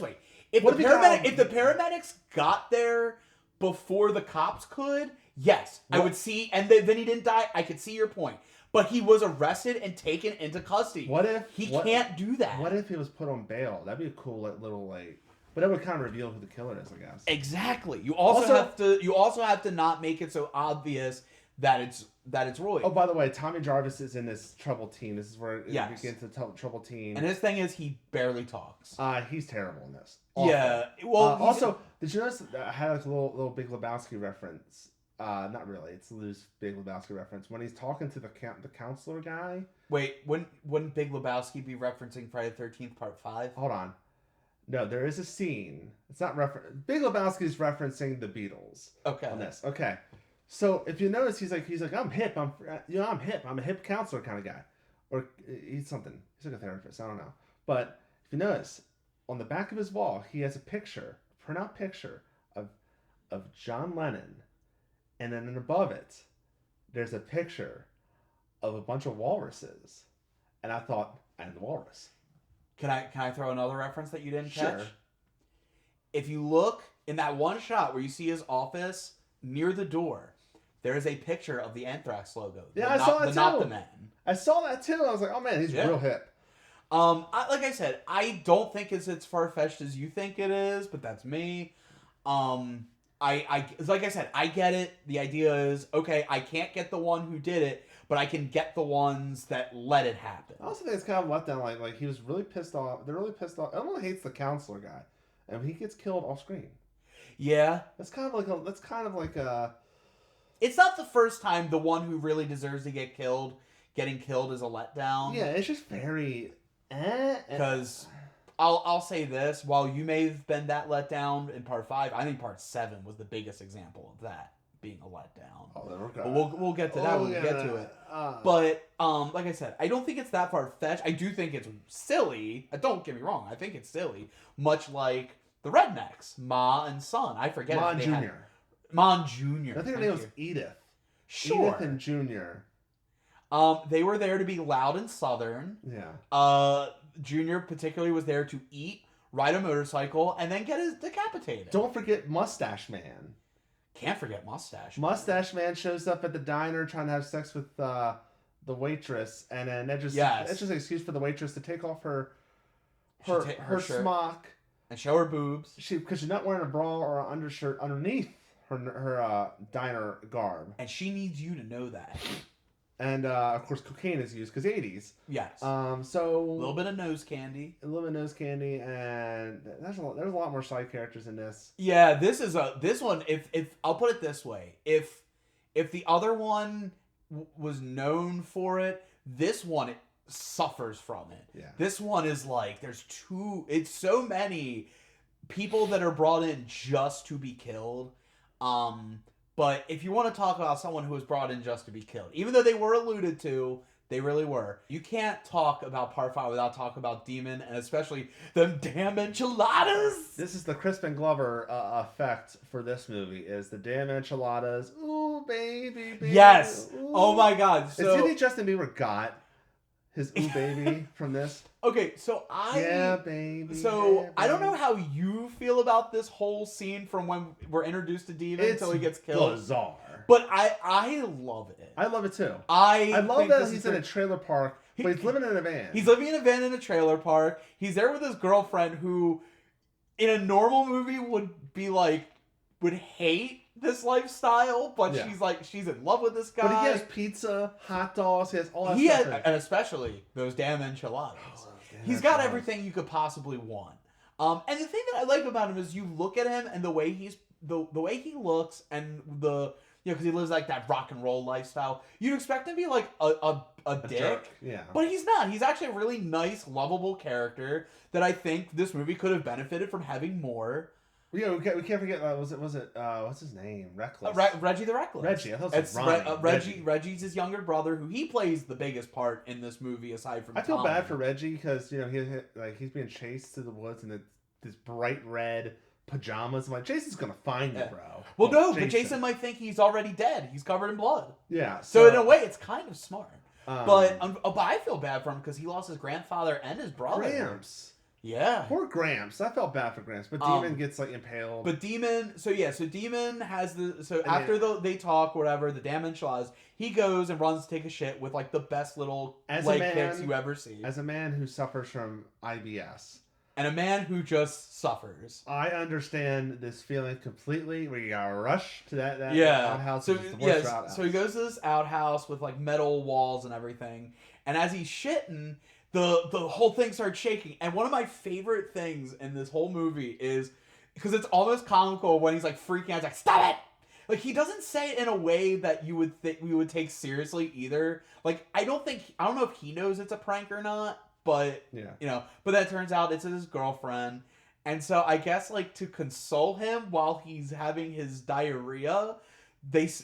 way. If the paramedics got there before the cops could, yes, I would see, and Vinny didn't die, I could see your point. But he was arrested and taken into custody. What if he can't do that? What if he was put on bail? That'd be a cool little like. But that would kind of reveal who the killer is, I guess. Exactly. You also have to not make it so obvious that it's Roy. Oh, by the way, Tommy Jarvis is in this trouble team. This is where it begins to trouble team. And his thing is he barely talks. He's terrible in this. Awful. Yeah. Well, also, did you notice I had like a little Big Lebowski reference? Not really. It's a loose Big Lebowski reference when he's talking to the counselor guy. Wait, wouldn't Big Lebowski be referencing Friday the 13th Part 5? Hold on. No, there is a scene. It's not Big Lebowski's referencing the Beatles. Okay. On this. Okay. So if you notice, he's like I'm hip. I'm hip. I'm a hip counselor kind of guy, or he's something. He's like a therapist. I don't know. But if you notice, on the back of his wall, he has a printout picture of John Lennon, and then above it, there's a picture of a bunch of walruses, and I thought, I'm the walrus. Can I throw another reference that you didn't catch? Sure. If you look in that one shot where you see his office near the door, there is a picture of the Anthrax logo. Yeah, I saw that too. Not the Man. I saw that too. I was like, oh man, he's real hip. Like I said, I don't think it's as far-fetched as you think it is, but that's me. Like I said, I get it. The idea is, okay, I can't get the one who did it, but I can get the ones that let it happen. I also think it's kind of let down. Like he was really pissed off. They're really pissed off. Everyone hates the counselor guy, and he gets killed off screen. Yeah, that's kind of like a. It's not the first time the one who really deserves to get killed, getting killed is a letdown. Yeah, it's just very. Because I'll say this: while you may have been that letdown in part 5, I think part 7 was the biggest example of that being a letdown. Oh, okay. But we'll get to that when we get to it. But like I said, I don't think it's that far fetched. I do think it's silly. Don't get me wrong. I think it's silly, much like the Rednecks, Ma and Son. I forget. Ma and Junior. Ma and Junior. I think her name was Edith. Sure. Edith and Junior. They were there to be loud and southern. Yeah. Junior particularly was there to eat, ride a motorcycle, and then get his decapitated. Don't forget Mustache Man. Can't forget Mustache. Mustache Man shows up at the diner trying to have sex with the waitress, and then it's just an excuse for the waitress to take off her smock and show her boobs. Because she's not wearing a bra or an undershirt underneath her diner garb, and she needs you to know that. And of course, cocaine is used because 80s. Yes. So a little bit of nose candy. and there's a lot more side characters in this. Yeah, this one. If I'll put it this way, if the other one was known for it, this one it suffers from it. Yeah. This one is like it's so many people that are brought in just to be killed. But if you want to talk about someone who was brought in just to be killed, even though they were alluded to, they really were. You can't talk about part 5 without talking about Demon, and especially them damn enchiladas. This is the Crispin Glover effect for this movie, is the damn enchiladas. Ooh, baby. Yes. Ooh. Oh my God. So, do you think Justin Bieber got his ooh baby from this? Okay, so yeah, baby. So yeah, baby. I don't know how you feel about this whole scene from when we're introduced to Demon until he gets killed. Bizarre. But I love it. I love it too. I love that he's in a trailer park, but he's living in a van. He's living in a van in a trailer park. He's there with his girlfriend who, in a normal movie, would hate this lifestyle, but she's in love with this guy. But he has pizza, hot dogs, he has all that stuff. And especially those damn enchiladas. He's got everything you could possibly want. And the thing that I like about him is you look at him and the way the way he looks and because he lives like that rock and roll lifestyle. You'd expect him to be like a dick. Jerk. Yeah. But he's not. He's actually a really nice, lovable character that I think this movie could have benefited from having more. Yeah, we can't forget. Was it? What's his name? Reckless. Reggie the Reckless. Reggie. I thought it was Reggie. Reggie's his younger brother, who he plays the biggest part in this movie, aside from. I feel bad for Reggie because he's being chased to the woods in this bright red pajamas. I'm like, Jason's gonna find you, bro. Well, no, but Jason might think he's already dead. He's covered in blood. Yeah. So in a way, it's kind of smart. But I feel bad for him because he lost his grandfather and his brother. Gramps. Yeah. Poor Gramps. I felt bad for Gramps, but Demon gets impaled. But Demon, so Demon has after they talk, whatever, the damn enchiladas, he goes and runs to take a shit with the best little leg kicks you ever see. As a man who suffers from IBS. And a man who just suffers. I understand this feeling completely. We gotta rush to that outhouse. So so he goes to this outhouse with metal walls and everything. And as he's shitting, the whole thing starts shaking. And one of my favorite things in this whole movie is because it's almost comical when he's freaking out. He's like, "Stop it!" He doesn't say it in a way that you would think we would take seriously either. I don't know if he knows it's a prank or not. But, but that turns out it's his girlfriend. And so I guess, to console him while he's having his diarrhea,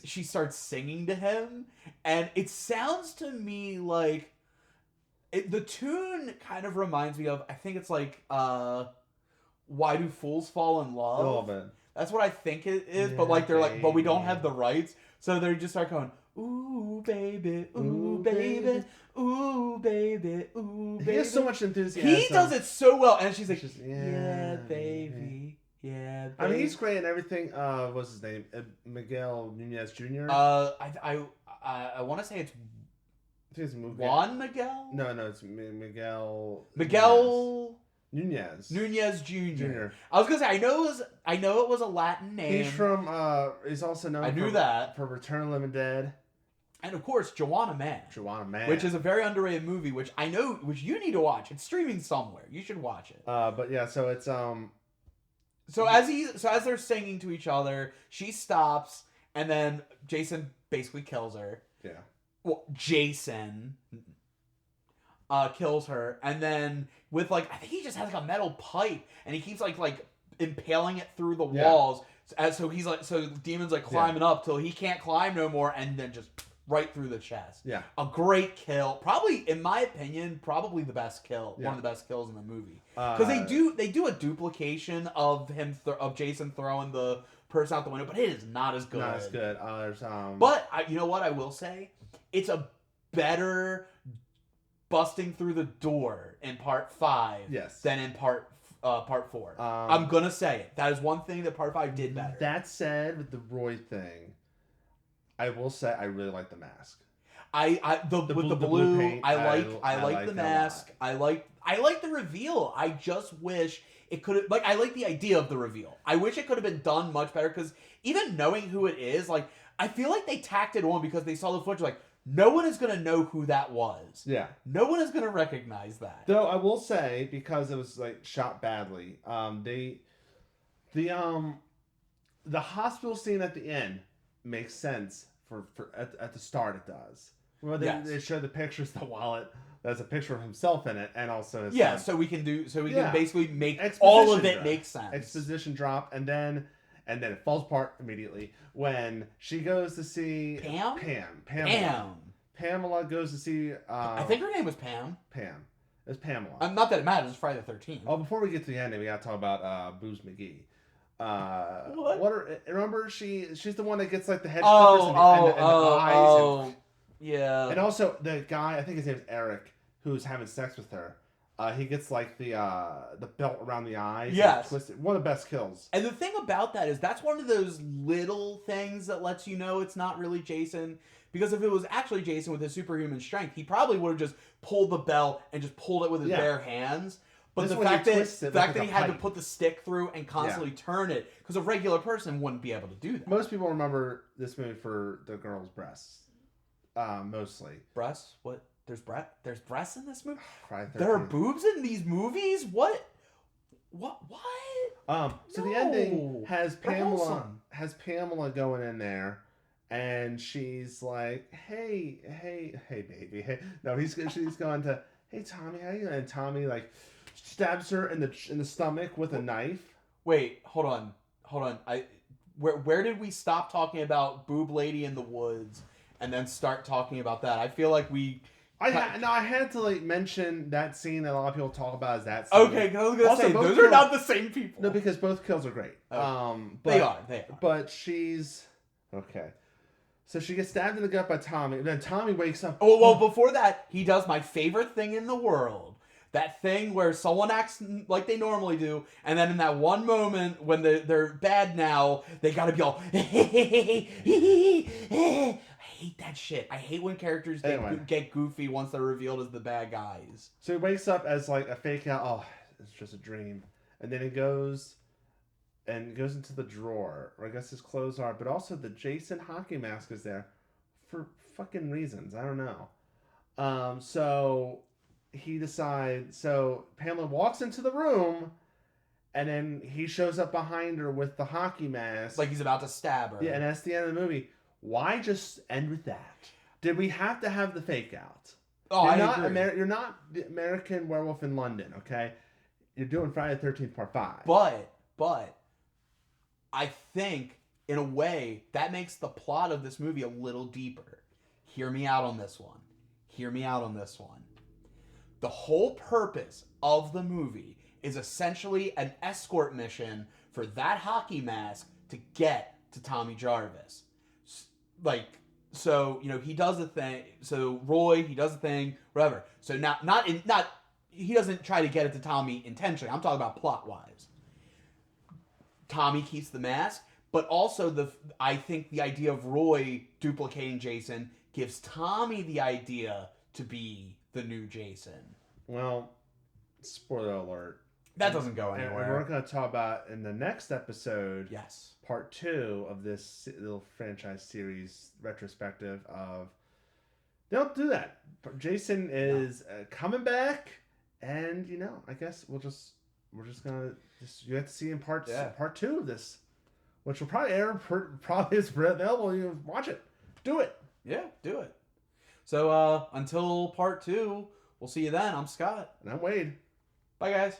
she starts singing to him. And it sounds to me like... the tune kind of reminds me of, I think it's Why Do Fools Fall in Love? A little bit. That's what I think it is. Yeah, but, they're but we don't have the rights. So they just start going... Ooh, baby, ooh, baby, ooh, baby, ooh, baby. He has so much enthusiasm. He does it so well. And she's like, yeah, baby, Yeah, I mean, he's great in everything. What's his name? Miguel Nunez Jr. I want to say it's I think it's Miguel. Juan Miguel. No, it's Miguel. Miguel Nunez Jr. I was gonna say I know it was a Latin name. He's from. He's also known. I knew that for Return of the Living Dead. And of course, Joanna Man. Which is a very underrated movie, which you need to watch. It's streaming somewhere. You should watch it. But yeah, so it's So as they're singing to each other, she stops, and then Jason basically kills her. Yeah. Well, Jason kills her, and then with I think he just has a metal pipe, and he keeps like impaling it through the walls. So he's so the demon's climbing up till he can't climb no more, and then just right through the chest. Yeah. A great kill. Probably, in my opinion, probably the best kill. Yeah. One of the best kills in the movie. Because they do a duplication of him of Jason throwing the person out the window, but it is not as good. Not as good. But you know what I will say? It's a better busting through the door in part 5 than in part 4. I'm gonna say it. That is one thing that part 5 did better. That said, with the Roy thing, I will say I really like the mask. The blue paint, I like the mask. I like the reveal. I just wish it could have I like the idea of the reveal. I wish it could have been done much better, because even knowing who it is, I feel like they tacked it on because they saw the footage no one is going to know who that was. Yeah. No one is going to recognize that. Though I will say, because it was shot badly, the hospital scene at the end makes sense for at the start. It does. Well, they show the pictures, the wallet. There's a picture of himself in it, and also his son. So we can basically make all of it make sense. Exposition drop, and then it falls apart immediately when she goes to see Pamela goes to see. I think her name was Pam. It's Pamela. Not that it matters. It's Friday the 13th. Oh, before we get to the ending, we gotta talk about Booze McGee. Remember she's the one that gets the head clippers and the eyes. Yeah. And also the guy, I think his name is Eric, who's having sex with her. He gets the belt around the eyes. Yes. Twisted. One of the best kills. And the thing about that is that's one of those little things that lets you know it's not really Jason. Because if it was actually Jason with his superhuman strength, he probably would have just pulled the belt and just pulled it with his bare hands. But the fact that he had to put the stick through and constantly turn it, because a regular person wouldn't be able to do that. Most people remember this movie for the girl's breasts. Mostly. Breasts? What? There's breasts in this movie? There are boobs in these movies? What? So the ending has Pamela going in there, and she's like, hey baby, hey. No, she's going to, hey Tommy, how you doing? And Tommy stabs her in the stomach with a knife. Wait, hold on. Where did we stop talking about Boob Lady in the Woods and then start talking about that? I feel like we. I had to mention that scene that a lot of people talk about as that scene. Okay, I was gonna say those are not the same people. No, because both kills are great. They are. But she's okay. So she gets stabbed in the gut by Tommy, and then Tommy wakes up. Oh well, before that, he does my favorite thing in the world. That thing where someone acts like they normally do, and then in that one moment when they're bad now, they gotta be all. I hate that shit. I hate when characters get goofy once they're revealed as the bad guys. So he wakes up as a fake out. Oh, it's just a dream, and then he goes into the drawer, or I guess his clothes are, but also the Jason hockey mask is there for fucking reasons. I don't know. So he decides. So Pamela walks into the room, and then he shows up behind her with the hockey mask, like he's about to stab her. Yeah, and that's the end of the movie. Why just end with that? Did we have to have the fake out? Oh, I agree. You're not the American Werewolf in London, okay? You're doing Friday the 13th Part 5. But I think, in a way, that makes the plot of this movie a little deeper. Hear me out on this one. The whole purpose of the movie is essentially an escort mission for that hockey mask to get to Tommy Jarvis. He does the thing. So Roy, he does the thing, whatever. So he doesn't try to get it to Tommy intentionally. I'm talking about plot wise. Tommy keeps the mask, but also I think the idea of Roy duplicating Jason gives Tommy the idea to be the new Jason. Well, spoiler alert. That doesn't go And anywhere. we're going to talk about in the next episode, Yes. part 2 of this little franchise series retrospective of. They don't do that. Jason is coming back, and I guess we're just gonna you have to see in part 2 of this, which will probably air probably is available. You watch it, do it. Yeah, do it. So until part 2, we'll see you then. I'm Scott. And I'm Wade. Bye, guys.